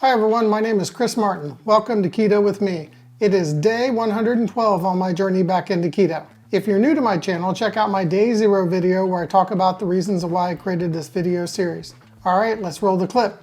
Hi everyone, my name is Chris Martin. Welcome to Keto with me. It is day 112 on my journey back into keto. If you're new to my channel, check out my day 0 video where I talk about the reasons why I created this video series. All right, let's roll the clip.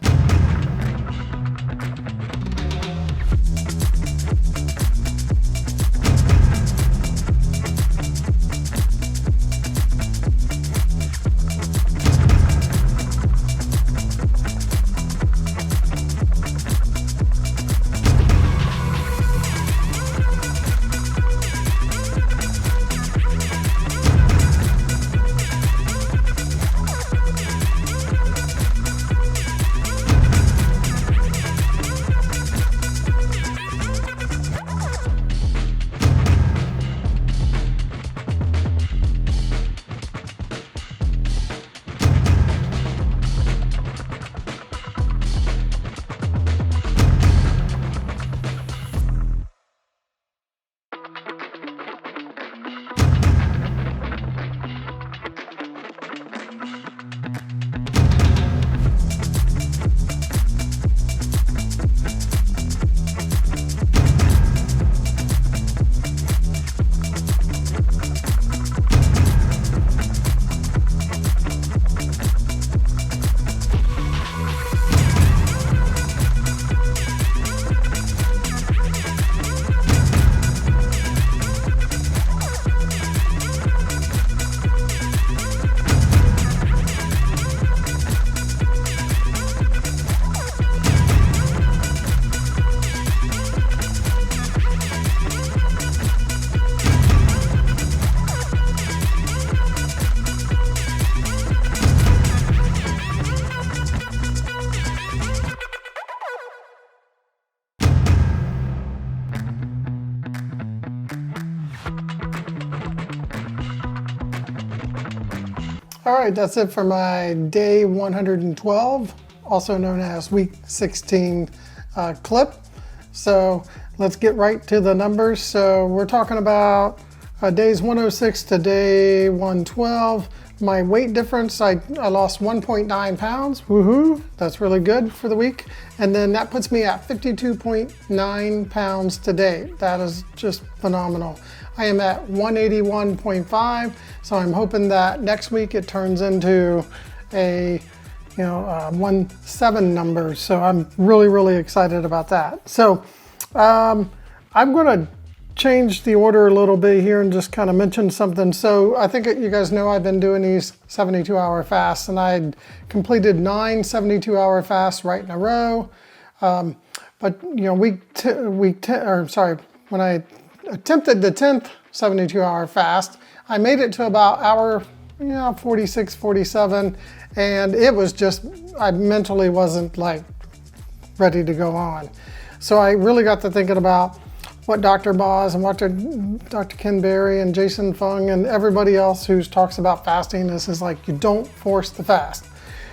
All right, that's it for my day 112, also known as week 16 clip. So let's get right to the numbers. So we're talking about days 106 to day 112. My weight difference, I lost 1.9 pounds. Woohoo, that's really good for the week. And then that puts me at 52.9 pounds today. That is just phenomenal. I am at 181.5, so I'm hoping that next week it turns into a 1.7 number. So I'm really excited about that. So I'm going to change the order a little bit here and just kind of mention something. So I think you guys know I've been doing these 72-hour fasts, and I completed 9 72-hour fasts right in a row. But when I attempted the 10th 72-hour fast, I made it to about hour 46, 47, and it was just, I mentally wasn't like ready to go on. So I really got to thinking about what Dr. Boz and Dr. Ken Berry and Jason Fung and everybody else who talks about fasting, this is like, you don't force the fast.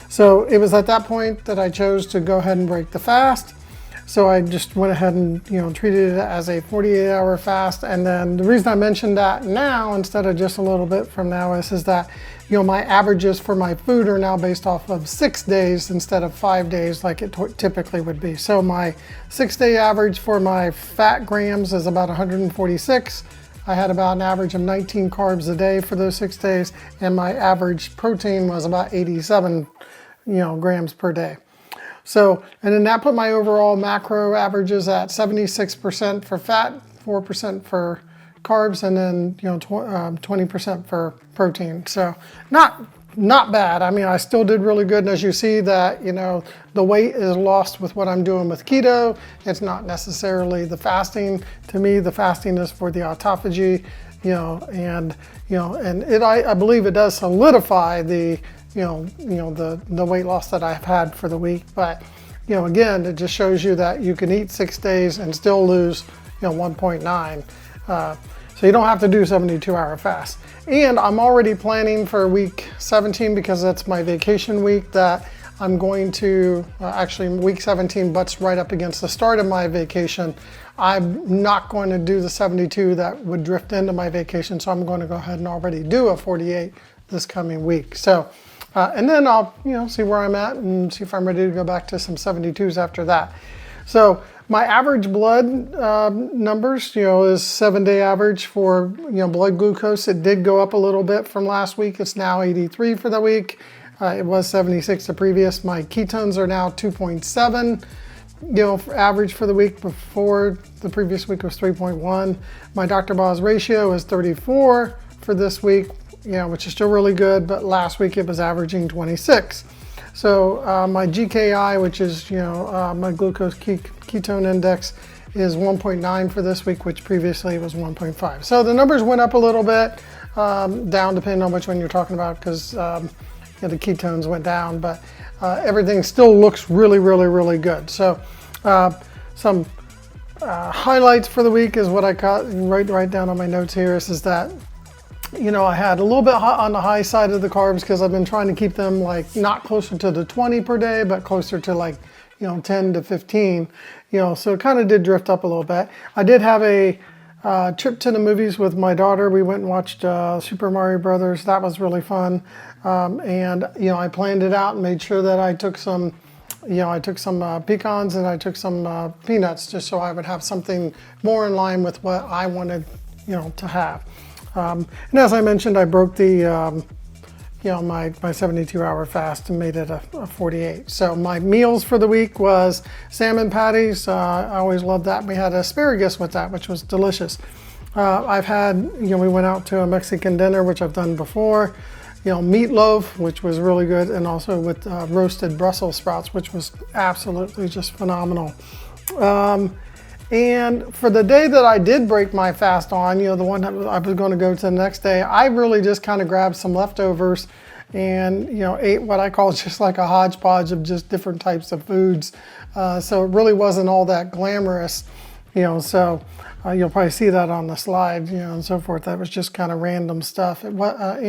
So it was at that point that I chose to go ahead and break the fast. So I just went ahead and treated it as a 48-hour fast. And then the reason I mentioned that now instead of just a little bit from now is that my averages for my food are now based off of 6 days instead of 5 days like it typically would be. So my 6-day average for my fat grams is about 146. I had about an average of 19 carbs a day for those 6 days, and my average protein was about 87 grams per day. So, and then that put my overall macro averages at 76% for fat, 4% for carbs, and then 20% for protein. So not bad. I mean, I still did really good. And as you see that, the weight is lost with what I'm doing with keto. It's not necessarily the fasting. To me, the fasting is for the autophagy, and I believe it does solidify the the weight loss that I've had for the week. But again, it just shows you that you can eat 6 days and still lose 1.9. So you don't have to do 72-hour fast. And I'm already planning for week 17 because that's my vacation week that I'm going to, actually week 17 butts right up against the start of my vacation. I'm not going to do the 72 that would drift into my vacation, so I'm going to go ahead and already do a 48 this coming week. So And then I'll, see where I'm at and see if I'm ready to go back to some 72s after that. So my average blood numbers, is 7-day average for, blood glucose. It did go up a little bit from last week. It's now 83 for the week. It was 76 the previous. My ketones are now 2.7, average for the week. Before the previous week was 3.1. My Dr. Boz ratio is 34 for this week, which is still really good, but last week it was averaging 26. So my GKI, which is, my glucose ketone index, is 1.9 for this week, which previously was 1.5. So the numbers went up a little bit, down depending on which one you're talking about, because the ketones went down, but everything still looks really, really, really good. So some highlights for the week is what I got right down on my notes here is that I had a little bit on the high side of the carbs because I've been trying to keep them like not closer to the 20 per day, but closer to like, 10 to 15, so it kind of did drift up a little bit. I did have a trip to the movies with my daughter. We went and watched Super Mario Brothers. That was really fun. And, I planned it out and made sure that I took some, pecans and I took some peanuts just so I would have something more in line with what I wanted, to have. And as I mentioned, I broke the, my 72-hour fast and made it a 48. So my meals for the week was salmon patties. I always loved that. We had asparagus with that, which was delicious. I've had, we went out to a Mexican dinner, which I've done before. Meatloaf, which was really good, and also with roasted Brussels sprouts, which was absolutely just phenomenal. And for the day that I did break my fast on, the one that I was going to go to the next day, I really just kind of grabbed some leftovers and, ate what I call just like a hodgepodge of just different types of foods. So it really wasn't all that glamorous, so you'll probably see that on the slide, and so forth. That was just kind of random stuff. It was,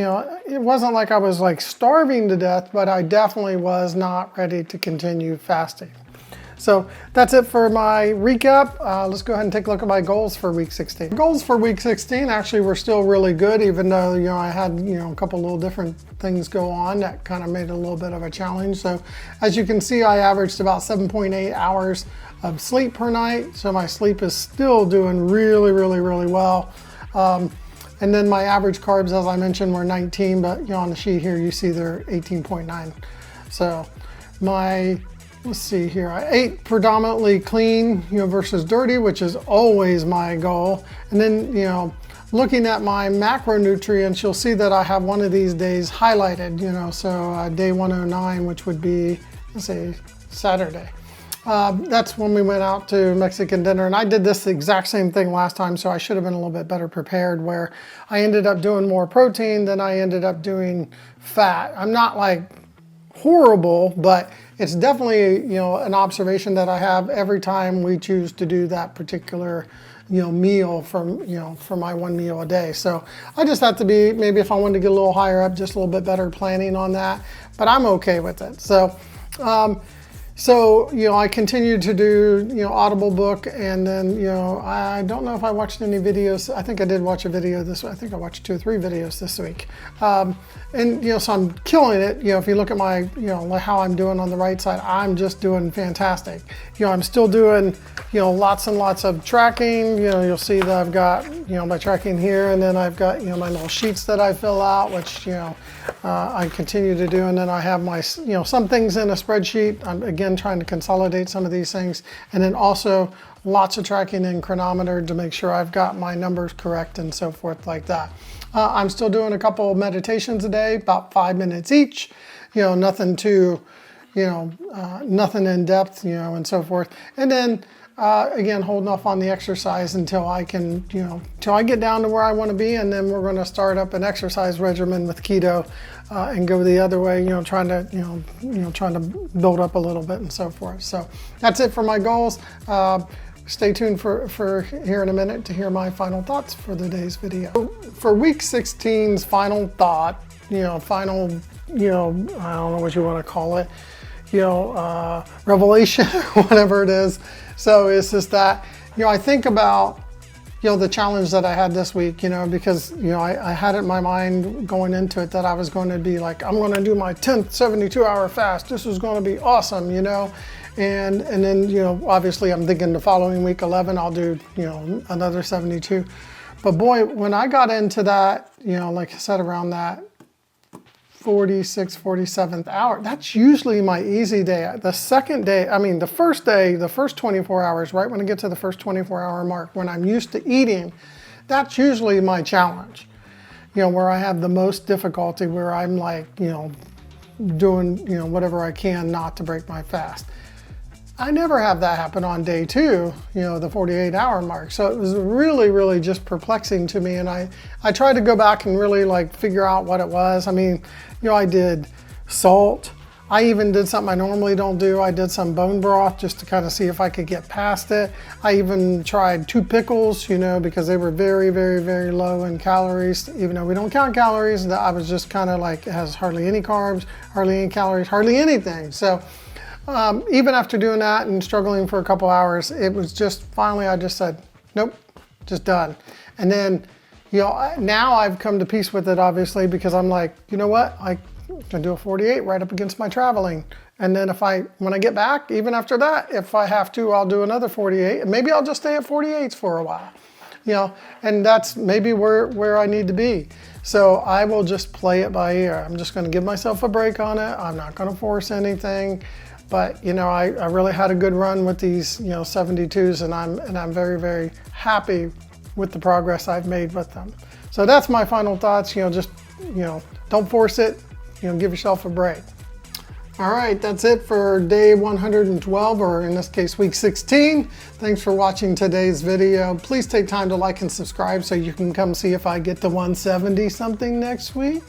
it wasn't like I was like starving to death, but I definitely was not ready to continue fasting. So that's it for my recap. Let's go ahead and take a look at my goals for week 16. Goals for week 16 actually were still really good, even though, I had, a couple little different things go on that kind of made it a little bit of a challenge. So as you can see, I averaged about 7.8 hours of sleep per night. So my sleep is still doing really, really, really well. And then my average carbs, as I mentioned, were 19, but on the sheet here, you see they're 18.9. So let's see here. I ate predominantly clean, versus dirty, which is always my goal. And then, looking at my macronutrients, you'll see that I have one of these days highlighted, so day 109, which would be, let's say, Saturday. That's when we went out to Mexican dinner, and I did this exact same thing last time, so I should have been a little bit better prepared, where I ended up doing more protein than I ended up doing fat. I'm not like horrible, but it's definitely, an observation that I have every time we choose to do that particular, meal for my one meal a day. So I just have to be, maybe if I wanted to get a little higher up, just a little bit better planning on that, but I'm okay with it. So, I continued to do, Audible book, and then, I don't know if I watched any videos. I think I did watch a video this week. I think I watched 2 or 3 videos this week. And, so I'm killing it. If you look at my, how I'm doing on the right side, I'm just doing fantastic. I'm still doing, lots and lots of tracking. You'll see that I've got, my tracking here, and then I've got, my little sheets that I fill out, which, I continue to do. And then I have my, some things in a spreadsheet. I'm again trying to consolidate some of these things. And then also lots of tracking in Chronometer to make sure I've got my numbers correct and so forth like that. I'm still doing a couple of meditations a day, about 5 minutes each, nothing too, nothing in depth, and so forth. And then, again, holding off on the exercise until I can, till I get down to where I want to be. And then we're going to start up an exercise regimen with keto and go the other way, trying to build up a little bit and so forth. So that's it for my goals. Stay tuned for here in a minute to hear my final thoughts for the day's video. For week 16's final thought, final, I don't know what you want to call it, revelation or whatever it is. So it's just that, I think about, the challenge that I had this week, because, I had it in my mind going into it that I was going to be like, I'm going to do my 10th 72-hour fast. This was going to be awesome, and then, obviously I'm thinking the following week, 11, I'll do, another 72. But boy, when I got into that, like I said, around that 46th, 47th hour, that's usually my easy day. The second day, the first day, the first 24 hours, right when I get to the first 24-hour mark, when I'm used to eating, that's usually my challenge, where I have the most difficulty, where I'm like, doing, whatever I can not to break my fast. I never have that happen on day 2, the 48-hour mark. So it was really, really just perplexing to me. And I tried to go back and really like figure out what it was. I did salt. I even did something I normally don't do. I did some bone broth just to kind of see if I could get past it. I even tried 2 pickles, because they were very, very, very low in calories. Even though we don't count calories, I was just kind of like, it has hardly any carbs, hardly any calories, hardly anything. So even after doing that and struggling for a couple hours, it was just finally I just said, nope, just done. And then, now I've come to peace with it, obviously, because I'm like, you know what? I can do a 48 right up against my traveling. And then when I get back, even after that, if I have to, I'll do another 48. And maybe I'll just stay at 48s for a while, and that's maybe where I need to be. So I will just play it by ear. I'm just going to give myself a break on it. I'm not going to force anything. But I really had a good run with these 72s, and I'm very, very happy with the progress I've made with them. So that's my final thoughts. Just don't force it. Give yourself a break. All right, that's it for day 112, or in this case, week 16. Thanks for watching today's video. Please take time to like and subscribe so you can come see if I get to 170 something next week.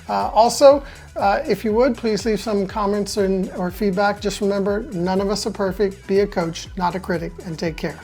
Also, if you would, please leave some comments or feedback. Just remember, none of us are perfect. Be a coach, not a critic, and take care.